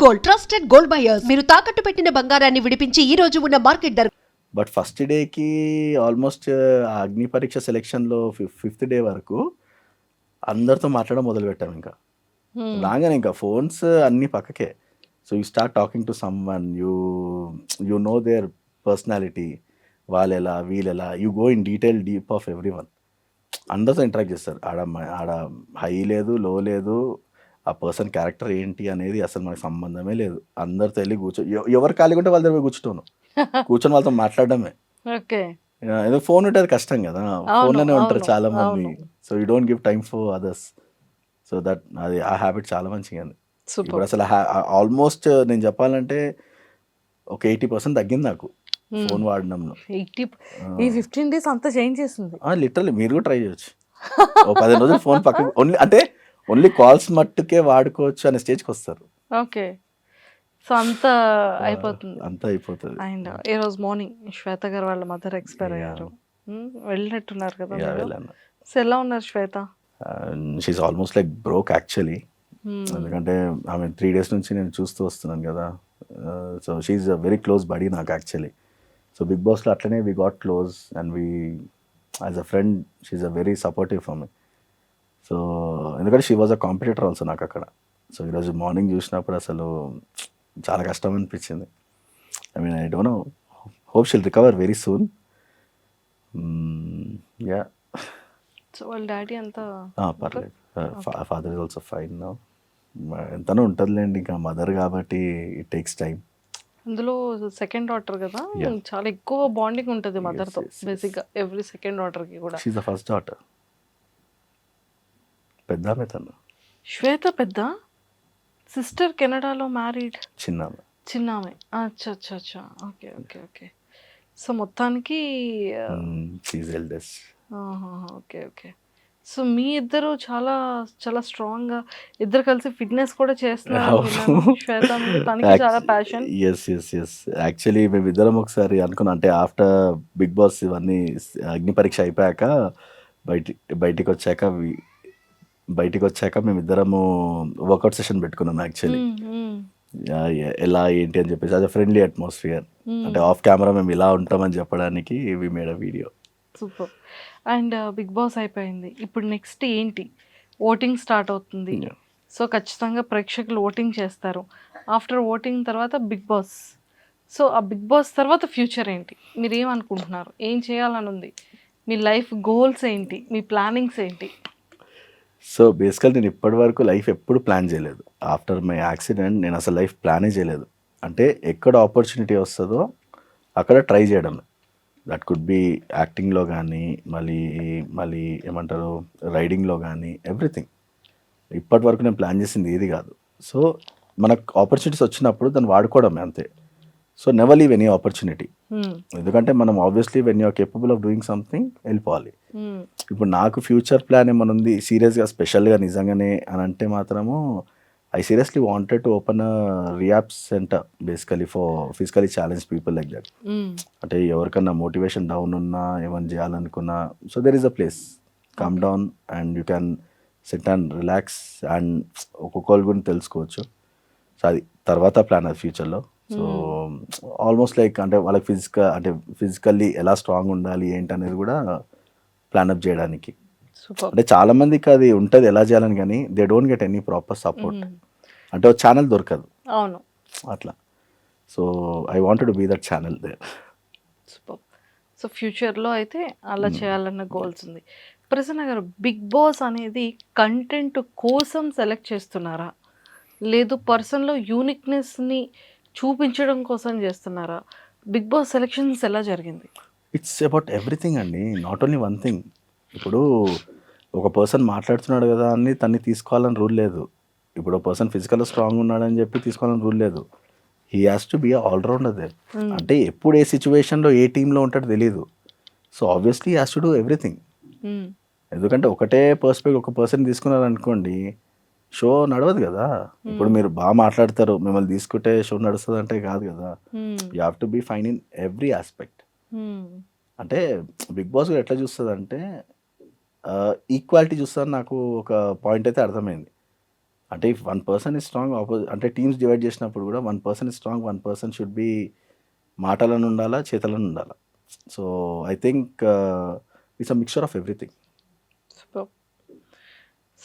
Gold, trusted gold buyers. మీరు తాకట్టు పెట్టిన బంగారాన్ని విడిపించి ఈ రోజు ఉన్న మార్కెట్ ధర. బట్ ఫస్ట్ డేకి ఆల్మోస్ట్ అగ్ని పరీక్ష సెలెక్షన్లో ఫిఫ్త్ డే వరకు అందరితో మాట్లాడడం మొదలుపెట్టాం. ఇంకా రాగానే ఇంకా ఫోన్స్ అన్నీ పక్కకే. So you start talking to someone, you know their personality, వాళ్ళెలా వీళ్ళెలా, you go in deep of everyone. అందరితో ఇంటరాక్ట్ చేస్తారు. ఆడ హై లేదు, లో లేదు, ఆ పర్సన్ క్యారెక్టర్ ఏంటి అనేది అసలు మనకు సంబంధమే లేదు. అందరితో వెళ్ళి ఎవరు ఖాళీగా ఉంటే వాళ్ళ దగ్గర పోయి కూర్చొని వాళ్ళతో మాట్లాడడమే. ఓకే. ఏదో ఫోన్ ఉంటే అది కష్టం కదా, ఫోన్లోనే ఉంటారు చాలా మంది. So you don't give time for others. So that అది ఆ హ్యాబిట్ చాలా మంచిగా ఉంది. ఇప్పుడు అసలు ఆల్మోస్ట్ నేను చెప్పాలంటే ఒక 80% తగ్గింది నాకు ఫోన్ వాడడంలో. ఈ 15 days అంతా చేంజ్ చేసింది. లిటరల్లీ మీరు కూడా ట్రై చేయొచ్చు. ఓ 15 రోజులు ఫోన్ పక్కకు ఓన్లీ కాల్స్ మట్టుకే వాడుకోవచ్చు అనే స్టేజ్కి వస్తారు. ఓకే. సో అంత అయిపోతుంది. అండ్ ఈ రోజు మార్నింగ్ శ్వేత గారు వాళ్ళ మదర్ ఎక్స్పైర్ అయ్యారు. వెళ్ళినట్టున్నారు కదా. సో ఎలా ఉన్నారు Shweta? She's almost like broke actually. ఎందుకంటే ఆమె 3 days నుంచి నేను చూస్తూ వస్తున్నాను కదా. So she's a very close buddy నాకు యాక్చువల్లీ. సో బిగ్ బాస్లో అట్లనే we got close and we as a friend she's a very supportive for me. So ఎందుకంటే she was a competitor also నాకు అక్కడ. సో ఈరోజు మార్నింగ్ చూసినప్పుడు అసలు చాలా కష్టం అనిపించింది. I don't know, hope she'll recover very soon. Yeah. So వాళ్ళ డాడీ అంతా పర్లేదు, father is also fine now. ఎంతనో ఉంటుందిలేండి, ఇంకా మదర్ కాబట్టి ఇట్ టేక్స్ టైం. అందులో సెకండ్ డాటర్ కదా, చాలా ఎక్కువ బాండింగ్ ఉంటుంది మదర్తో. బేసిక్గా ఎవ్రీ సెకండ్ డాటర్కి కూడా. She is the first daughter. పెద్ద ఆమె తను. శ్వేత పెద్ద సిస్టర్, కెనడాలో మ్యారీడ్. చిన్నామె. అచ్చా అచ్చా అచ్చా. Okay okay okay. సో మొత్తానికి ఓకే ఓకే. సో మీ ఇద్దరు చాలా చాలా స్ట్రాంగ్గా ఇద్దరు కలిసి ఫిట్నెస్ కూడా చేస్తున్నారు. శ్వేత తనకి చాలా ప్యాషన్. ఎస్ యాక్చువల్లీ మేమిద్దరం ఒకసారి అనుకున్నాం, అంటే ఆఫ్టర్ బిగ్ బాస్ ఇవన్నీ అగ్ని పరీక్ష అయిపోయాక బయటికి వచ్చాక మేమిద్దరము వర్కౌట్ సెషన్ పెట్టుకున్నాం యాక్చువల్లీ. ఎలా ఏంటి అని చెప్పేసి అది ఫ్రెండ్లీ అట్మాస్ఫియర్. అంటే ఆఫ్ కెమెరా మేము ఇలా ఉంటామని చెప్పడానికి we made a video. Super. And Bigg Boss అయిపోయింది, ఇప్పుడు నెక్స్ట్ ఏంటి? ఓటింగ్ స్టార్ట్ అవుతుంది. సో ఖచ్చితంగా ప్రేక్షకులు ఓటింగ్ చేస్తారు. ఆఫ్టర్ ఓటింగ్ తర్వాత బిగ్ బాస్. సో ఆ బిగ్ బాస్ తర్వాత ఫ్యూచర్ ఏంటి? మీరు ఏమనుకుంటున్నారు? ఏం చేయాలని ఉంది? మీ లైఫ్ గోల్స్ ఏంటి? మీ ప్లానింగ్స్ ఏంటి? సో బేసికల్ నేను ఇప్పటి వరకు లైఫ్ ఎప్పుడు ప్లాన్ చేయలేదు. ఆఫ్టర్ మై యాక్సిడెంట్ నేను అసలు లైఫ్ ప్లానే చేయలేదు. అంటే ఎక్కడ ఆపర్చునిటీ వస్తుందో అక్కడ ట్రై చేయడం. దట్ కుడ్ బి యాక్టింగ్లో కానీ, మళ్ళీ ఏమంటారు రైడింగ్లో కానీ, ఎవ్రీథింగ్. ఇప్పటి వరకు నేను ప్లాన్ చేసింది ఏది కాదు. సో మనకు ఆపర్చునిటీస్ వచ్చినప్పుడు దాన్ని వాడుకోవడమే అంతే. So never leave any opportunity. ఎందుకంటే మనం obviously when you're capable of doing something వెళ్ళిపోవాలి. ఇప్పుడు నాకు ఫ్యూచర్ ప్లాన్ ఏమైనా ఉంది సీరియస్గా, స్పెషల్గా నిజంగానే అని అంటే మాత్రము I seriously wanted to open a rehab centre basically for physically challenge people like that. అంటే ఎవరికన్నా మోటివేషన్ డౌన్ ఉన్నా, ఏమైనా చేయాలనుకున్నా, so there is a place, come down and you can SIT and relax and ఒక్కొక్కరు గురించి తెలుసుకోవచ్చు. So అది తర్వాత ప్లాన్ అది ఫ్యూచర్లో. సో ఆల్మోస్ట్ లైక్ అంటే వాళ్ళకి ఫిజికల్లీ ఎలా స్ట్రాంగ్ ఉండాలి ఏంటి అనేది కూడా ప్లాన్అప్ చేయడానికి. అంటే చాలా మందికి అది ఉంటుంది ఎలా చేయాలని, కానీ they don't get any proper support. అంటే ఒక ఛానల్ దొరకదు. అవును, అట్లా. So I wanted to be that channel there. సో ఫ్యూచర్లో అయితే అలా చేయాలన్న గోల్స్ ఉంది. ప్రసన్న గారు, బిగ్ బాస్ అనేది కంటెంట్ కోసం సెలెక్ట్ చేస్తున్నారా, లేదు పర్సన్లో యూనిక్నెస్ని చూపించడం కోసం చేస్తున్నారా? బిగ్ బాస్ సెలెక్షన్స్ ఎలా జరిగింది? ఇట్స్ అబౌట్ ఎవ్రీథింగ్ అండి, నాట్ ఓన్లీ వన్ థింగ్. ఇప్పుడు ఒక పర్సన్ మాట్లాడుతున్నాడు కదా అని తన్ని తీసుకోవాలని రూల్ లేదు. ఇప్పుడు ఒక పర్సన్ ఫిజికల్గా స్ట్రాంగ్ ఉన్నాడని చెప్పి తీసుకోవాలని రూల్ లేదు. He has to be allrounder there. అంటే ఎప్పుడు ఏ సిచ్యువేషన్లో ఏ టీంలో ఉంటాడో తెలియదు. So obviously he has to do everything. ఎందుకంటే ఒకటే పర్స్పెక్ట్ ఒక పర్సన్ తీసుకున్నారనుకోండి, షో నడవదు కదా. ఇప్పుడు మీరు బాగా మాట్లాడతారు, మిమ్మల్ని తీసుకుంటే షో నడుస్తుంది అంటే కాదు కదా. You have to be fine in every aspect. అంటే బిగ్ బాస్ ఎట్లా చూస్తుంది అంటే ఈక్వాలిటీ చూస్తుంది. నాకు ఒక పాయింట్ అయితే అర్థమైంది. అంటే if one person is strong అంటే టీమ్స్ డివైడ్ చేసినప్పుడు కూడా one person is strong, one person should be మాటలను ఉండాలా, చేతలను ఉండాలా. So I think it's a mixture of everything. Super.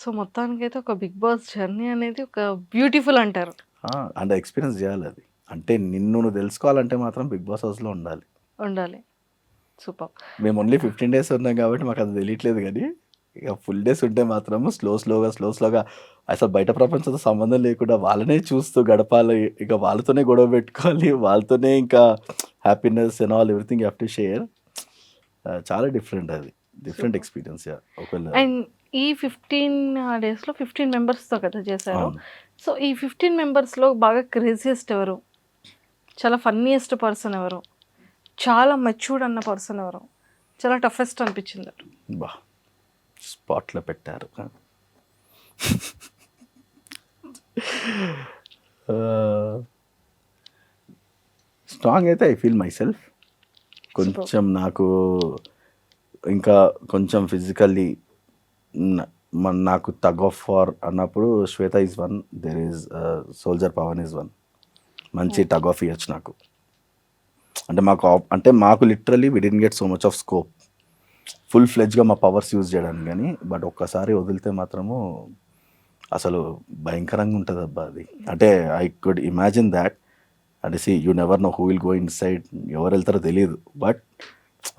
So మొత్తానికైతే ఒక బిగ్ బాస్ జర్నీ అనేది ఒక బ్యూటిఫుల్ అంటారు. అండ్ ఎక్స్పీరియన్స్ చేయాలి అది. అంటే నిన్ను నువ్వు తెలుసుకోవాలంటే మాత్రం బిగ్ బాస్ హౌస్లో ఉండాలి. ఉండాలి. సూపర్. మేము ఓన్లీ 15 days ఉన్నాం కాబట్టి మాకు అది తెలియట్లేదు, కానీ ఇక ఫుల్ డేస్ ఉంటే మాత్రము స్లోగా అసలు బయట ప్రపంచంతో సంబంధం లేకుండా వాళ్ళనే చూస్తూ గడపాలి. ఇక వాళ్ళతోనే గొడవ పెట్టుకోవాలి, వాళ్ళతోనే ఇంకా happiness and all everything you have to share. చాలా డిఫరెంట్, అది డిఫరెంట్ ఎక్స్పీరియన్స్. ఒకవేళ అండ్ ఈ 15 డేస్లో 15 మెంబర్స్తో కదా చేశారు. అవును. సో ఈ 15 మెంబర్స్లో బాగా క్రేజియస్ట్ ఎవరు, చాలా ఫన్నీయెస్ట్ పర్సన్ ఎవరు, చాలా మెచ్యూర్డ్ అన్న పర్సన్ ఎవరు, చాలా టఫెస్ట్ అనిపించింది? బా స్పాట్లో పెట్టారు. స్ట్రాంగ్ అయితే ఐ ఫీల్ మై సెల్ఫ్. కొంచెం నాకు ఇంకా కొంచెం ఫిజికల్లీ నాకు టగ్ ఆఫ్ వార్ అన్నప్పుడు Shweta is one, there is soldier Pavan is one. మంచి టగ్ ఆఫ్ ఇవ్వచ్చు నాకు. అంటే మాకు literally we didn't get so much of scope full ఫ్లెడ్జ్గా మా పవర్స్ యూజ్ చేయడానికి, కానీ బట్ ఒక్కసారి వదిలితే మాత్రము అసలు భయంకరంగా ఉంటుంది అబ్బా అది. అంటే ఐ కుడ్ ఇమాజిన్ దాట్. అంటే see you never know who will go in side, ఎవరు వెళ్తారో తెలియదు, బట్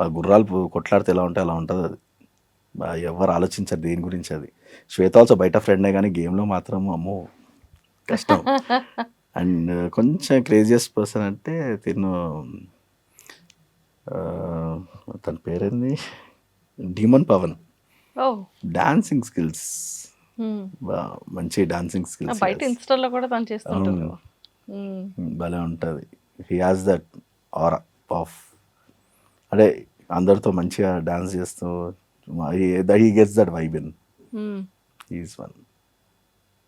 ఆ గుర్రాలు కొట్లాడితే ఎలా ఉంటే అలా ఉంటుంది అది. ఎవరు ఆలోచించారు దేని గురించి అది. శ్వేత ఆల్సో బయట ఫ్రెండే, కానీ గేమ్లో మాత్రం అమ్మో కష్టం. అండ్ కొంచెం క్రేజియస్ట్ పర్సన్ అంటే తన పేరేంది, డీమన్ పవన్. ఓ డాన్సింగ్ స్కిల్స్, మంచి డాన్సింగ్ స్కిల్స్. బయట ఇన్స్టాలో కూడా తను చేస్తుంటారు కదా. భలే ఉంటుంది. He has that aura of, అంటే అందరితో మంచిగా డాన్స్ చేస్తూ he gets that vibe in. Is one.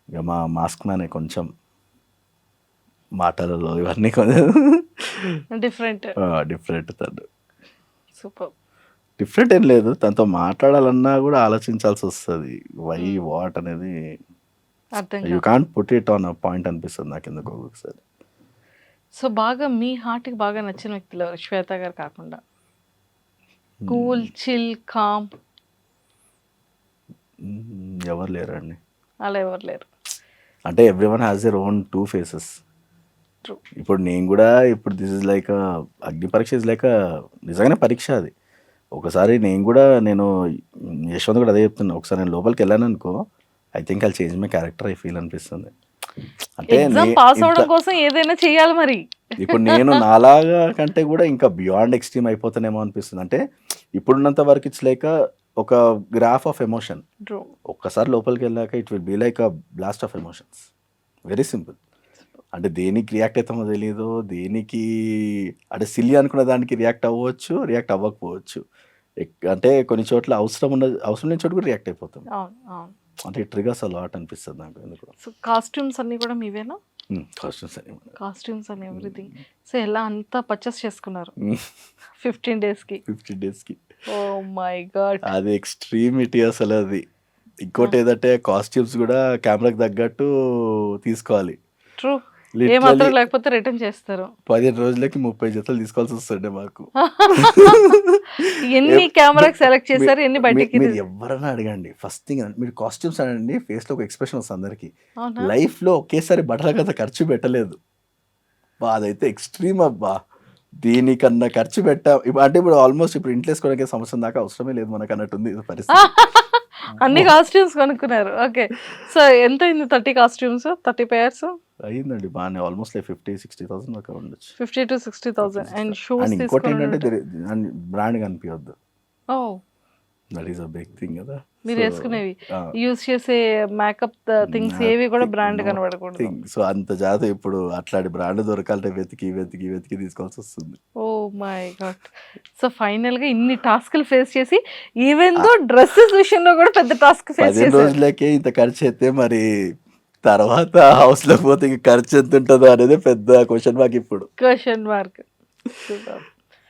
ఇక మా మాస్క్ మ్యానే కొంచెం మాటలలో ఇవన్నీ కొంచెం డిఫరెంట్. తను సూపర్. డిఫరెంట్ ఏం లేదు, తనతో మాట్లాడాలన్నా కూడా ఆలోచించాల్సి వస్తుంది. వై వాట్ అనేది you can't put it on a point అనిపిస్తుంది నాకు ఎందుకు ఒక్కొక్కసారి. సో బాగా మీ హార్ట్కి బాగా నచ్చిన వ్యక్తులు ఎవరు, శ్వేత గారు కాకుండా? కూల్, చిల్, కామ్ ఎవరు లేరండి అలా ఎవరు లేరు. అంటే everyone has their own two faces. True. ఇప్పుడు నేను కూడా దిస్ ఇస్ లైక్ అగ్ని పరీక్ష ఇస్ లైక్ నిజంగానే పరీక్ష అది. ఒకసారి నేను యశ్వంత్ కూడా అదే చెప్తున్నా, ఒకసారి నేను లోపలికి వెళ్ళాను అనుకో, I think I'll change my character I feel అనిపిస్తుంది. అంటే ఎగ్జామ్ పాస్ అవడం కోసం ఏదైనా చేయాలి మరి. ఇప్పుడు నేను నాలాగా కంటే కూడా ఇంకా బియాండ్ ఎక్స్ట్రీమ్ అయిపోతానేమో అనిపిస్తుంది. అంటే ఇప్పుడున్నంత వరకు ఇట్స్ లైక్ ఒక గ్రాఫ్ ఆఫ్ ఎమోషన్. ఒక్కసారి లోపలికి వెళ్ళాక it will be like a blast of emotions. Very simple. అంటే దేనికి రియాక్ట్ అవుతామో తెలియదు, దేనికి అంటే సిల్లీ అనుకున్న దానికి రియాక్ట్ అవ్వచ్చు, రియాక్ట్ అవ్వకపోవచ్చు. అంటే కొన్ని చోట్ల అవసరం లేని చోట కూడా రియాక్ట్ అయిపోతాం. అంటే ట్రిగర్స్ లాట్ అనిపిస్తుంది నాకు ఎందుకు. సో కాస్ట్యూమ్స్ అన్ని కూడా మీవేనా? Costumes and everything. సో ఎలా అంతా పర్చేస్ చేసుకున్నారు 15 డేస్కి? ఓ మై గాడ్, అది ఎక్స్ట్రీమిటీ అసలు అది. ఇంకోటి ఏదంటే కాస్ట్యూమ్స్ కూడా కెమెరాకి తగ్గట్టు తీసుకోవాలి. ట్రూ. ఏ మాత్రం లేకపోతే రిటర్న్ చేస్తారు. 15 రోజులకి 30 జతలు తీసుకోవాల్సి వస్తుండే మాకు. ఎన్ని కెమెరాకి సెలెక్ట్ చేశారు, ఎన్ని బయటకి? మీరు ఎవరైనా అడగండి, ఫస్ట్ థింగ్ మీరు కాస్ట్యూమ్స్ అనండి, ఫేస్ లో ఒక ఎక్స్ప్రెషన్ వస్తుంది అందరికి. లైఫ్ లో ఒకేసారి బట్టలకు అంత ఖర్చు పెట్టలేదు. అదైతే ఎక్స్ట్రీమ్ అబ్బా. దీనికన్నా ఖర్చు అంటే ఇప్పుడు ఆల్మోస్ట్ ఇప్పుడు ఇంట్లో వేసుకోవడానికి సంవత్సరం దాకా అవసరమే లేదు మనకు అన్నట్టుంది పరిస్థితి. అన్ని కాస్ట్యూమ్స్ కొనుక్కున్నారు. ఓకే. సో ఎంత అయింది? 30 కాస్ట్యూమ్స్, 30 pairs అయ్యిందండి. బాగానే ఆల్మోస్ట్ 50,000-60,000 దాకా ఉండొచ్చు. 50,000 to 60,000. అండ్ షూస్ అండ్ ఇంకోటి ఏంటంటే బ్రాండ్ కనిపించద్దు. Oh that is a big thing కదా. మీరు వేసుకునేవి యూజ్ చేసే మేకప్ థింగ్స్ ఏవి కూడా బ్రాండ్ కనబడకూడదు. సో అంత జాత ఇప్పుడు అట్లాంటి బ్రాండ్ దొరకాలంటే వెతికి తీసుకోవాల్సి వస్తుంది. Oh my god. So final గా ఇన్ని టాస్క్లు ఫేస్ చేసి ఈవెన్ దో డ్రెస్సెస్ విషయంలో కూడా పెద్ద టాస్క్ ఫేస్ చేశారు. 15 రోజులకే ఇంత ఖర్చు అయితే మరి తర్వాత హౌస్ లో పోతే ఖర్చు ఎంత ఉంటుందో అనేది పెద్ద క్వశ్చన్ మార్క్ ఇప్పుడు. Question mark.